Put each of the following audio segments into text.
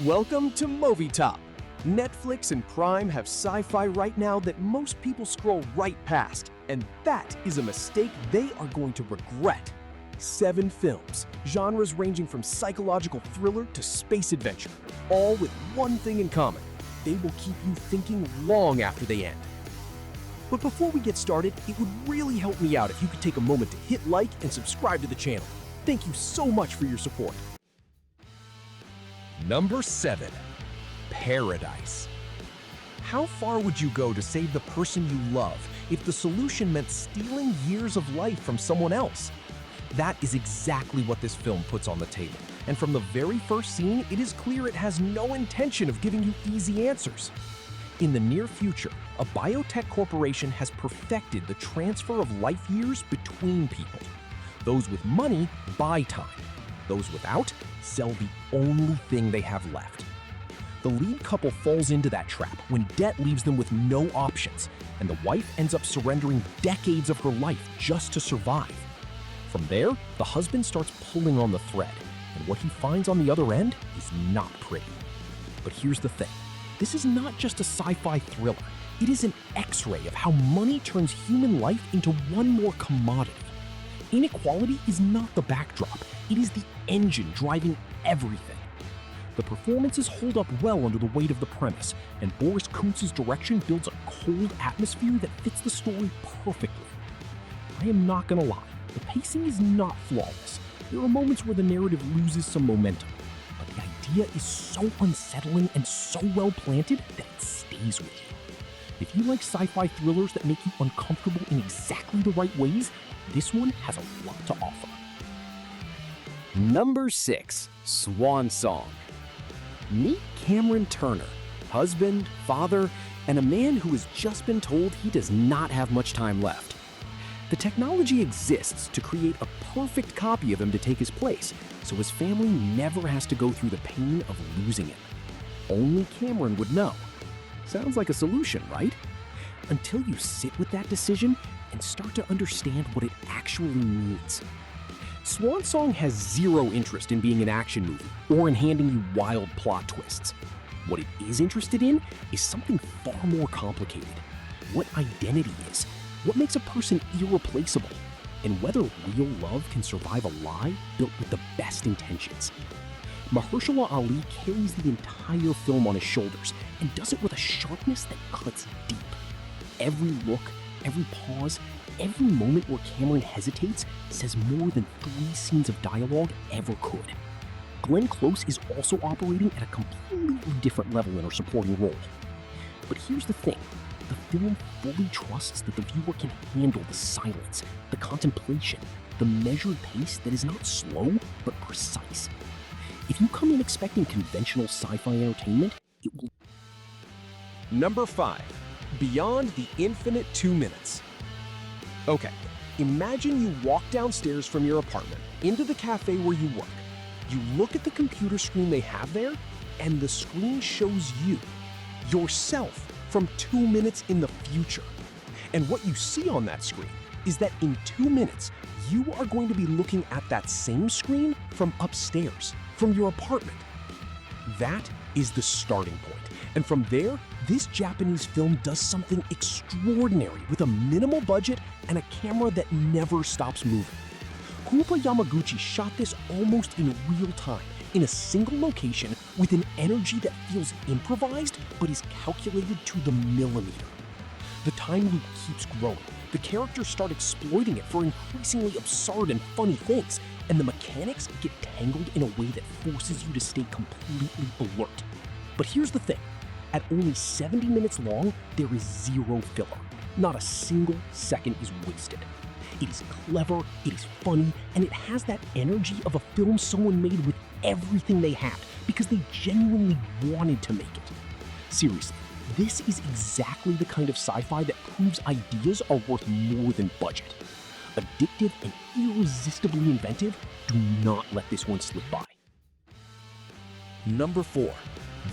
Welcome to Movie Top. Netflix and Prime have sci-fi right now that most people scroll right past, and that is a mistake they are going to regret. 7 films, genres ranging from psychological thriller to space adventure, all with one thing in common: they will keep you thinking long after they end. But before we get started, it would really help me out if you could take a moment to hit like and subscribe to the channel. Thank you so much for your support. Number 7. Paradise. How far would you go to save the person you love if the solution meant stealing years of life from someone else? That is exactly what this film puts on the table, and from the very first scene, it is clear it has no intention of giving you easy answers. In the near future, a biotech corporation has perfected the transfer of life years between people. Those with money buy time. Those without sell the only thing they have left. The lead couple falls into that trap when debt leaves them with no options, and the wife ends up surrendering decades of her life just to survive. From there, the husband starts pulling on the thread, and what he finds on the other end is not pretty. But here's the thing. This is not just a sci-fi thriller. It is an X-ray of how money turns human life into one more commodity. Inequality is not the backdrop. It is the engine driving everything. The performances hold up well under the weight of the premise, and Boris Kuntz's direction builds a cold atmosphere that fits the story perfectly. I am not gonna lie, the pacing is not flawless. There are moments where the narrative loses some momentum, but the idea is so unsettling and so well planted that it stays with you. If you like sci-fi thrillers that make you uncomfortable in exactly the right ways, this one has a lot to offer. Number 6. Swan Song. Meet Cameron Turner, husband, father, and a man who has just been told he does not have much time left. The technology exists to create a perfect copy of him to take his place, so his family never has to go through the pain of losing him. Only Cameron would know. Sounds like a solution, right? Until you sit with that decision and start to understand what it actually means. Swan Song has zero interest in being an action movie or in handing you wild plot twists. What it is interested in is something far more complicated. What identity is, what makes a person irreplaceable, and whether real love can survive a lie built with the best intentions. Mahershala Ali carries the entire film on his shoulders and does it with a sharpness that cuts deep. Every look, every pause, every moment where Cameron hesitates says more than 3 scenes of dialogue ever could. Glenn Close is also operating at a completely different level in her supporting role. But here's the thing. The film fully trusts that the viewer can handle the silence, the contemplation, the measured pace that is not slow but precise. If you come in expecting conventional sci-fi entertainment, it will. Number 5. Beyond the Infinite 2 Minutes. Okay, imagine you walk downstairs from your apartment into the cafe where you work. You look at the computer screen they have there, and the screen shows you, yourself, from 2 minutes in the future. And what you see on that screen is that in 2 minutes, you are going to be looking at that same screen from upstairs, from your apartment. That is the starting point. And from there, this Japanese film does something extraordinary with a minimal budget and a camera that never stops moving. Koopa Yamaguchi shot this almost in real time, in a single location with an energy that feels improvised but is calculated to the millimeter. The time loop keeps growing. The characters start exploiting it for increasingly absurd and funny things, and the mechanics get tangled in a way that forces you to stay completely alert. But here's the thing. At only 70 minutes long, there is zero filler. Not a single second is wasted. It is clever, it is funny, and it has that energy of a film someone made with everything they had because they genuinely wanted to make it. Seriously, this is exactly the kind of sci-fi that proves ideas are worth more than budget. Addictive and irresistibly inventive, do not let this one slip by. Number 4.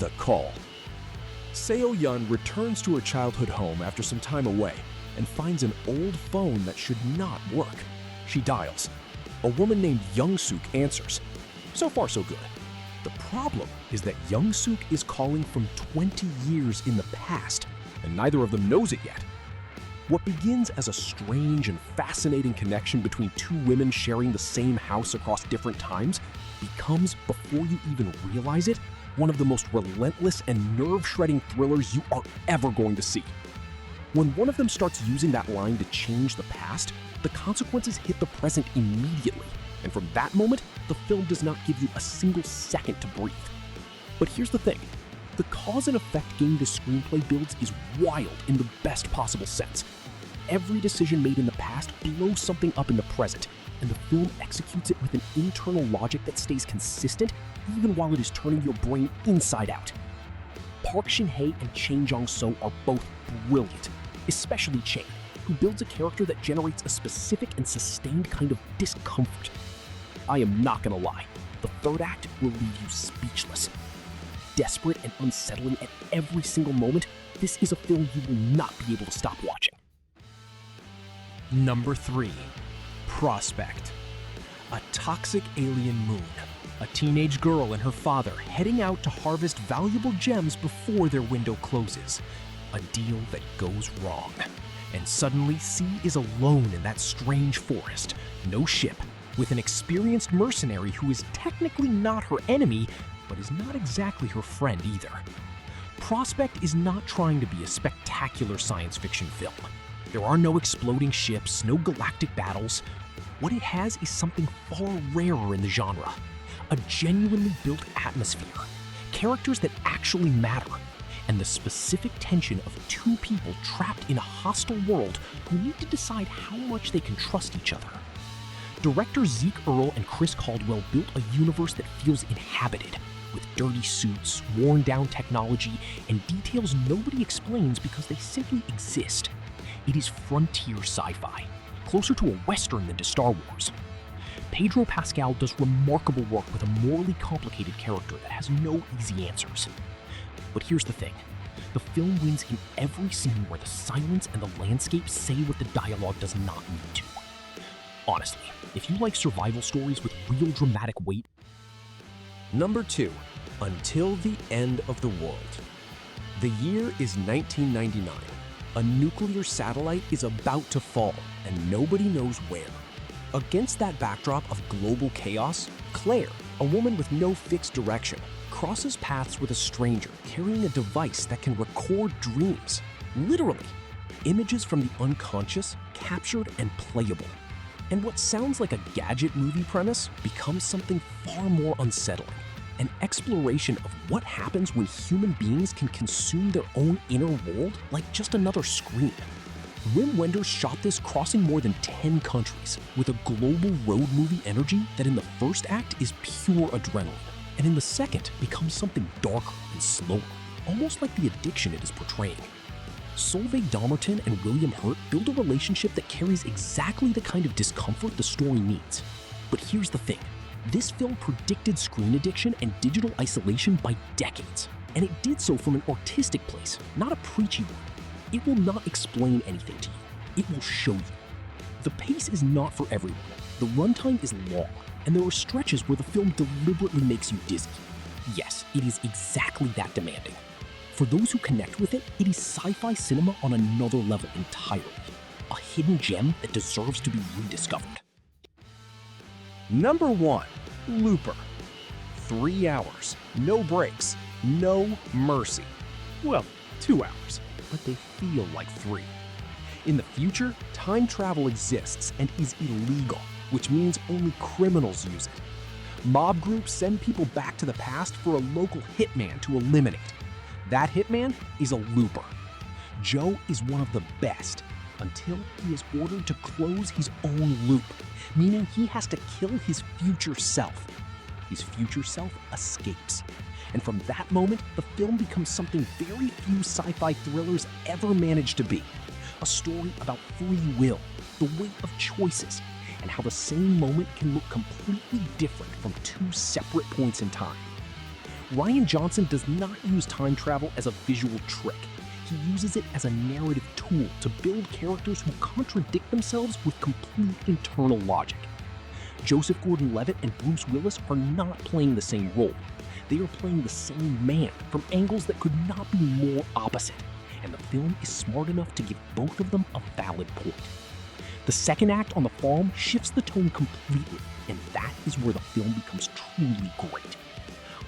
The Call. Seo Yun returns to her childhood home after some time away and finds an old phone that should not work. She dials. A woman named Young Suk answers. So far, so good. The problem is that Young-suk is calling from 20 years in the past, and neither of them knows it yet. What begins as a strange and fascinating connection between two women sharing the same house across different times becomes, before you even realize it, one of the most relentless and nerve-shredding thrillers you are ever going to see. When one of them starts using that line to change the past, the consequences hit the present immediately, and from that moment, the film does not give you a single second to breathe. But here's the thing. The cause and effect game this screenplay builds is wild in the best possible sense. Every decision made in the past blows something up in the present, and the film executes it with an internal logic that stays consistent even while it is turning your brain inside out. Park Shin-hye and Chang Jong-so are both brilliant, especially Chang, who builds a character that generates a specific and sustained kind of discomfort. I am not gonna lie, the third act will leave you speechless. Desperate and unsettling at every single moment, this is a film you will not be able to stop watching. Number 3. Prospect. A toxic alien moon. A teenage girl and her father heading out to harvest valuable gems before their window closes. A deal that goes wrong. And suddenly, C is alone in that strange forest. No ship, with an experienced mercenary who is technically not her enemy, but is not exactly her friend either. Prospect is not trying to be a spectacular science fiction film. There are no exploding ships, no galactic battles. What it has is something far rarer in the genre. A genuinely built atmosphere, characters that actually matter, and the specific tension of two people trapped in a hostile world who need to decide how much they can trust each other. Directors Zeke Earl and Chris Caldwell built a universe that feels inhabited, with dirty suits, worn-down technology, and details nobody explains because they simply exist. It is frontier sci-fi, closer to a Western than to Star Wars. Pedro Pascal does remarkable work with a morally complicated character that has no easy answers. But here's the thing. The film wins in every scene where the silence and the landscape say what the dialogue does not need to. Honestly, if you like survival stories with real dramatic weight. Number 2. Until the End of the World. The year is 1999. A nuclear satellite is about to fall, and nobody knows where. Against that backdrop of global chaos, Claire, a woman with no fixed direction, crosses paths with a stranger carrying a device that can record dreams. Literally, images from the unconscious, captured and playable. And what sounds like a gadget movie premise becomes something far more unsettling. An exploration of what happens when human beings can consume their own inner world like just another screen. Wim Wenders shot this crossing more than 10 countries with a global road movie energy that in the first act is pure adrenaline, and in the second becomes something darker and slower, almost like the addiction it is portraying. Solveig Domerton and William Hurt build a relationship that carries exactly the kind of discomfort the story needs. But here's the thing. This film predicted screen addiction and digital isolation by decades, and it did so from an artistic place, not a preachy one. It will not explain anything to you. It will show you. The pace is not for everyone. The runtime is long, and there are stretches where the film deliberately makes you dizzy. Yes, it is exactly that demanding. For those who connect with it, it is sci-fi cinema on another level entirely. A hidden gem that deserves to be rediscovered. Number 1. Looper. 3 hours, no breaks, no mercy. Well, 2 hours, but they feel like 3. In the future, time travel exists and is illegal, which means only criminals use it. Mob groups send people back to the past for a local hitman to eliminate. That hitman is a looper. Joe is one of the best, until he is ordered to close his own loop, meaning he has to kill his future self. His future self escapes. And from that moment, the film becomes something very few sci-fi thrillers ever manage to be. A story about free will, the weight of choices, and how the same moment can look completely different from two separate points in time. Rian Johnson does not use time travel as a visual trick. He uses it as a narrative tool to build characters who contradict themselves with complete internal logic. Joseph Gordon-Levitt and Bruce Willis are not playing the same role. They are playing the same man from angles that could not be more opposite, and the film is smart enough to give both of them a valid point. The second act on the farm shifts the tone completely, and that is where the film becomes truly great.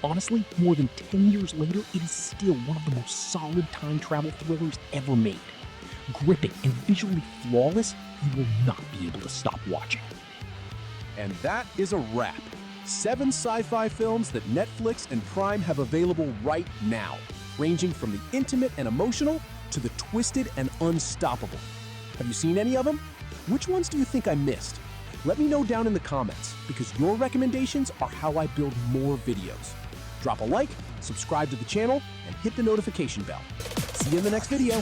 Honestly, more than 10 years later, it is still one of the most solid time travel thrillers ever made. Gripping and visually flawless, you will not be able to stop watching. And that is a wrap. 7 sci-fi films that Netflix and Prime have available right now, ranging from the intimate and emotional to the twisted and unstoppable. Have you seen any of them? Which ones do you think I missed? Let me know down in the comments, because your recommendations are how I build more videos. Drop a like, subscribe to the channel, and hit the notification bell. See you in the next video.